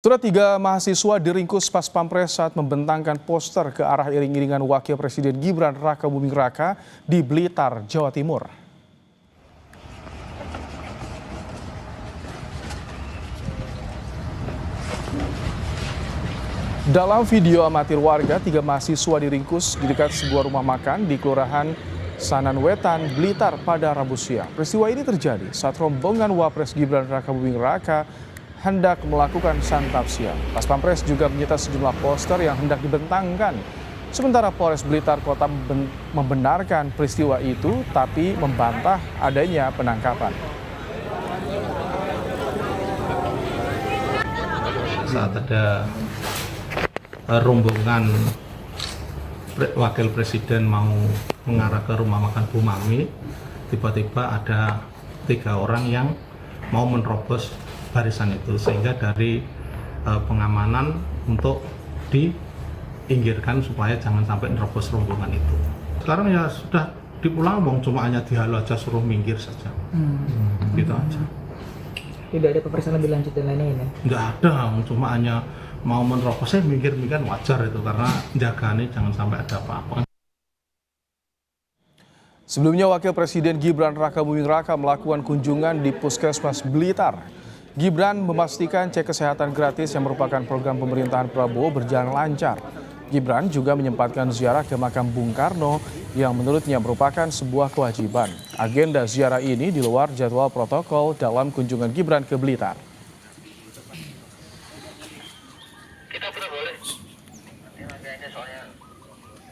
Saudara, 3 mahasiswa diringkus pas pampres saat membentangkan poster ke arah iring-iringan Wakil Presiden Gibran Rakabuming Raka di Blitar, Jawa Timur. Dalam video amatir warga, 3 mahasiswa diringkus di dekat sebuah rumah makan di Kelurahan Sananwetan, Blitar pada Rabu siang. Peristiwa ini terjadi saat rombongan Wapres Gibran Rakabuming Raka hendak melakukan santap siang. Pas Pampres juga menyita sejumlah poster yang hendak dibentangkan. Sementara Polres Blitar Kota membenarkan peristiwa itu, tapi membantah adanya penangkapan. Saat ada rombongan Wakil Presiden mau mengarah ke rumah makan Bu Mami, tiba-tiba ada 3 orang yang mau menerobos barisan itu, sehingga dari pengamanan untuk diinggirkan supaya jangan sampai menerobos rombongan itu. Sekarang ya sudah dipulang, cuma hanya dihalau aja, suruh minggir saja. Gitu aja. Tidak ada pemeriksaan lebih lanjut dan lain-lain ya? Nggak ada, cuma hanya mau menerobos, saya minggir-minggir wajar itu, karena jaganya jangan sampai ada apa-apa. Sebelumnya, Wakil Presiden Gibran Rakabuming Raka melakukan kunjungan di Puskesmas Blitar. Gibran memastikan cek kesehatan gratis yang merupakan program pemerintahan Prabowo berjalan lancar. Gibran juga menyempatkan ziarah ke makam Bung Karno yang menurutnya merupakan sebuah kewajiban. Agenda ziarah ini di luar jadwal protokol dalam kunjungan Gibran ke Blitar.